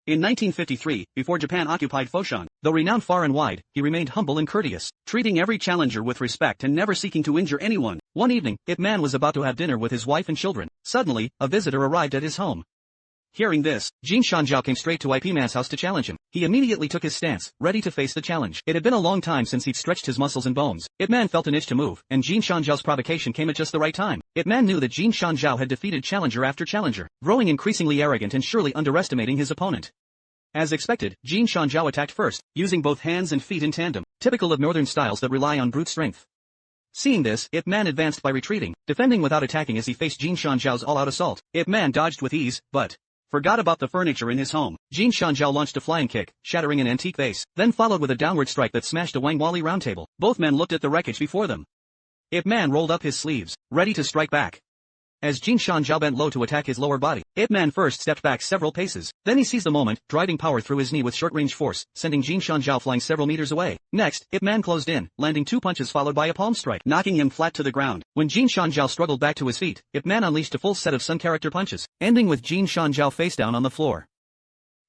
In 1953, before Japan occupied Foshan, though renowned far and wide, he remained humble and courteous, treating every challenger with respect and never seeking to injure anyone. One evening, Ip Man was about to have dinner with his wife and children. Suddenly, a visitor arrived at his home. Hearing this, Jin Shanjiao came straight to Ip Man's house to challenge him. He immediately took his stance, ready to face the challenge. It had been a long time since he'd stretched his muscles and bones. Ip Man felt an itch to move, and Jin Shanjiao's provocation came at just the right time. Ip Man knew that Jin Shanjiao had defeated challenger after challenger, growing increasingly arrogant and surely underestimating his opponent. As expected, Jin Shanjiao attacked first, using both hands and feet in tandem, typical of northern styles that rely on brute strength. Seeing this, Ip Man advanced by retreating, defending without attacking as he faced Jin Shanjiao's all-out assault. Ip Man dodged with ease, but forgot about the furniture in his home. Jin Shanjiao launched a flying kick, shattering an antique vase, then followed with a downward strike that smashed a Wang Wali round table. Both men looked at the wreckage before them. Ip Man rolled up his sleeves, ready to strike back. As Jin Shanjiao bent low to attack his lower body, Ip Man first stepped back several paces. Then he seized the moment, driving power through his knee with short-range force, sending Jin Shanjiao flying several meters away. Next, Ip Man closed in, landing 2 punches followed by a palm strike, knocking him flat to the ground. When Jin Shanjiao struggled back to his feet, Ip Man unleashed a full set of Sun character punches, ending with Jin Shanjiao face down on the floor.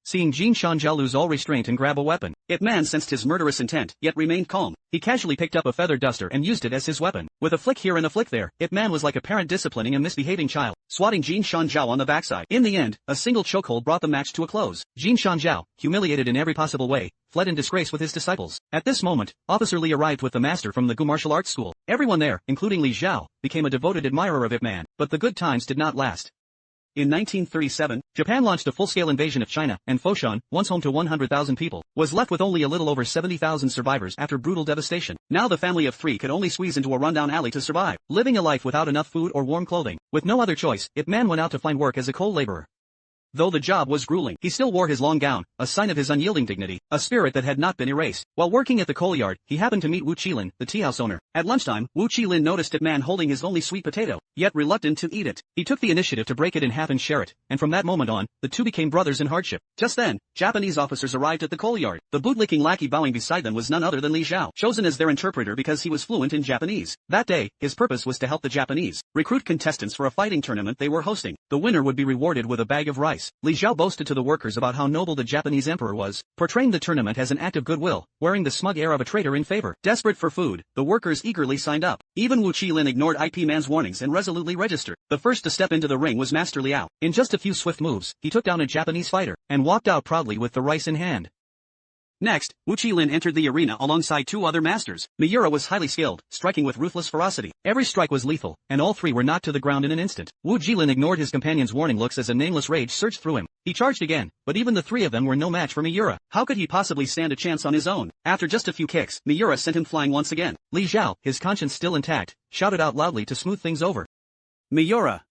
Seeing Jin Shanjiao lose all restraint and grab a weapon, Ip Man sensed his murderous intent, yet remained calm. He casually picked up a feather duster and used it as his weapon. With a flick here and a flick there, Ip Man was like a parent disciplining a misbehaving child, swatting Jin Shanjiao on the backside. In the end, a single chokehold brought the match to a close. Jin Shanjiao, humiliated in every possible way, fled in disgrace with his disciples. At this moment, Officer Li arrived with the master from the Gu martial arts school. Everyone there, including Li Zhao, became a devoted admirer of Ip Man, but the good times did not last. In 1937, Japan launched a full-scale invasion of China, and Foshan, once home to 100,000 people, was left with only a little over 70,000 survivors after brutal devastation. Now the family of 3 could only squeeze into a rundown alley to survive, living a life without enough food or warm clothing. With no other choice, Ip Man went out to find work as a coal laborer. Though the job was grueling, he still wore his long gown, a sign of his unyielding dignity, a spirit that had not been erased. While working at the coal yard, he happened to meet Wu Qilin, the tea house owner. At lunchtime, Wu Qilin noticed Ip Man holding his only sweet potato, yet reluctant to eat it. He took the initiative to break it in half and share it, and from that moment on, the two became brothers in hardship. Just then, Japanese officers arrived at the coal yard. The bootlicking lackey bowing beside them was none other than Li Zhao, chosen as their interpreter because he was fluent in Japanese. That day, his purpose was to help the Japanese recruit contestants for a fighting tournament they were hosting. The winner would be rewarded with a bag of rice. Li Zhao boasted to the workers about how noble the Japanese emperor was, portraying the tournament as an act of goodwill, wearing the smug air of a traitor in favor. Desperate for food, the workers eagerly signed up. Even Wu Qilin ignored Ip Man's warnings and resolutely registered. The first to step into the ring was Master Liao. In just a few swift moves, he took down a Japanese fighter, and walked out proudly with the rice in hand. Next, Wu Qilin entered the arena alongside 2 other masters. Miura was highly skilled, striking with ruthless ferocity. Every strike was lethal, and all 3 were knocked to the ground in an instant. Wu Qilin ignored his companion's warning looks as a nameless rage surged through him. He charged again, but even the 3 of them were no match for Miura. How could he possibly stand a chance on his own? After just a few kicks, Miura sent him flying once again. Li Zhao, his conscience still intact, shouted out loudly to smooth things over. Miura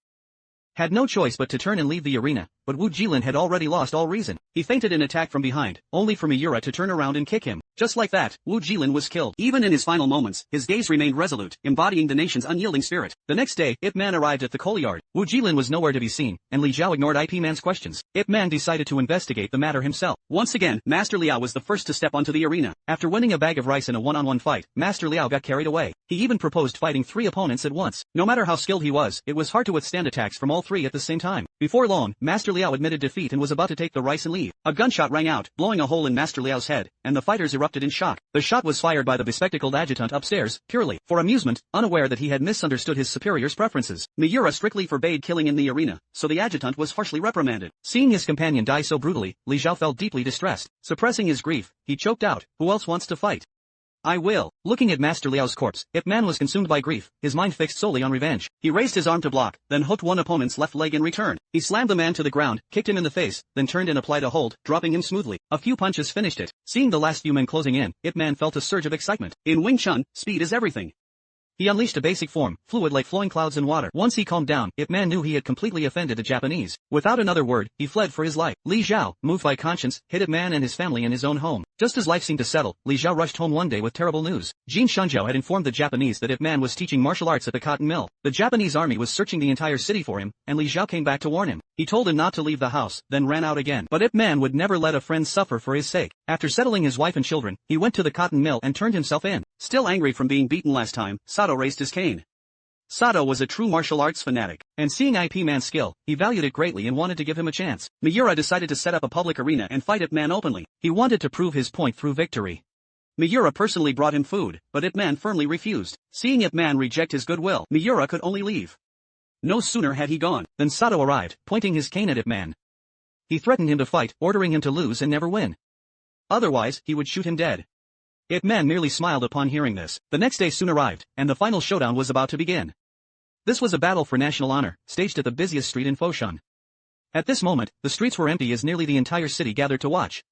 had no choice but to turn and leave the arena, but Wu Qilin had already lost all reason. He feinted an attack from behind, only for Miura to turn around and kick him. Just like that, Wu Qilin was killed. Even in his final moments, his gaze remained resolute, embodying the nation's unyielding spirit. The next day, Ip Man arrived at the coal yard. Wu Qilin was nowhere to be seen, and Li Zhao ignored Ip Man's questions. Ip Man decided to investigate the matter himself. Once again, Master Liao was the first to step onto the arena. After winning a bag of rice in a one-on-one fight, Master Liao got carried away. He even proposed fighting 3 opponents at once. No matter how skilled he was, it was hard to withstand attacks from all 3 at the same time. Before long, Master Liao admitted defeat and was about to take the rice and leave. A gunshot rang out, blowing a hole in Master Liao's head, and the fighters erupted in shock. The shot was fired by the bespectacled adjutant upstairs, purely for amusement, unaware that he had misunderstood his superior's preferences. Miura strictly forbade killing in the arena, so the adjutant was harshly reprimanded. Seeing his companion die so brutally, Li Zhao felt deeply distressed. Suppressing his grief, he choked out, "Who else wants to fight? I will." Looking at Master Liao's corpse, Ip Man was consumed by grief, his mind fixed solely on revenge. He raised his arm to block, then hooked one opponent's left leg in return. He slammed the man to the ground, kicked him in the face, then turned and applied a hold, dropping him smoothly. A few punches finished it. Seeing the last few men closing in, Ip Man felt a surge of excitement. In Wing Chun, speed is everything. He unleashed a basic form, fluid like flowing clouds in water. Once he calmed down, Ip Man knew he had completely offended the Japanese. Without another word, he fled for his life. Li Zhao, moved by conscience, hid Ip Man and his family in his own home. Just as life seemed to settle, Li Zhao rushed home one day with terrible news. Jin Shanjiao had informed the Japanese that Ip Man was teaching martial arts at the cotton mill. The Japanese army was searching the entire city for him, and Li Zhao came back to warn him. He told him not to leave the house, then ran out again. But Ip Man would never let a friend suffer for his sake. After settling his wife and children, he went to the cotton mill and turned himself in. Still angry from being beaten last time, Sato raised his cane. Sato was a true martial arts fanatic, and seeing Ip Man's skill, he valued it greatly and wanted to give him a chance. Miura decided to set up a public arena and fight Ip Man openly. He wanted to prove his point through victory. Miura personally brought him food, but Ip Man firmly refused. Seeing Ip Man reject his goodwill, Miura could only leave. No sooner had he gone, than Sato arrived, pointing his cane at Ip Man. He threatened him to fight, ordering him to lose and never win. Otherwise, he would shoot him dead. Ip Man merely smiled upon hearing this. The next day soon arrived, and the final showdown was about to begin. This was a battle for national honor, staged at the busiest street in Foshan. At this moment, the streets were empty as nearly the entire city gathered to watch.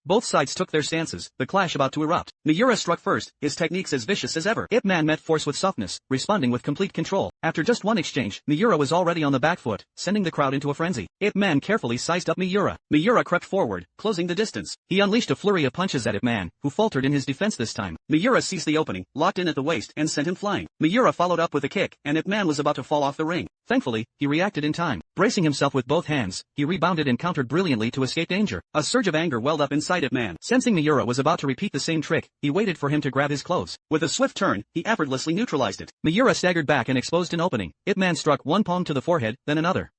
Both sides took their stances, the clash about to erupt. Miura struck first, his techniques as vicious as ever. Ip Man met force with softness, responding with complete control. After just one exchange, Miura was already on the back foot, sending the crowd into a frenzy. Ip Man carefully sized up Miura. Miura crept forward, closing the distance. He unleashed a flurry of punches at Ip Man, who faltered in his defense this time. Miura seized the opening, locked in at the waist, and sent him flying. Miura followed up with a kick, and Ip Man was about to fall off the ring. Thankfully, he reacted in time. Bracing himself with both hands, he rebounded and countered brilliantly to escape danger. A surge of anger welled up inside Ip Man. Sensing Miura was about to repeat the same trick, he waited for him to grab his clothes. With a swift turn, he effortlessly neutralized it. Miura staggered back and exposed an opening. Ip Man struck one palm to the forehead, then another.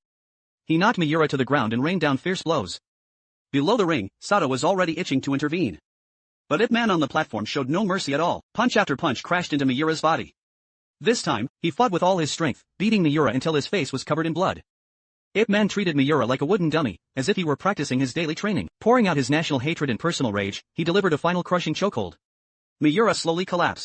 He knocked Miura to the ground and rained down fierce blows. Below the ring, Sato was already itching to intervene. But Ip Man on the platform showed no mercy at all. Punch after punch crashed into Miura's body. This time, he fought with all his strength, beating Miura until his face was covered in blood. Ip Man treated Miura like a wooden dummy, as if he were practicing his daily training. Pouring out his national hatred and personal rage, he delivered a final crushing chokehold. Miura slowly collapsed.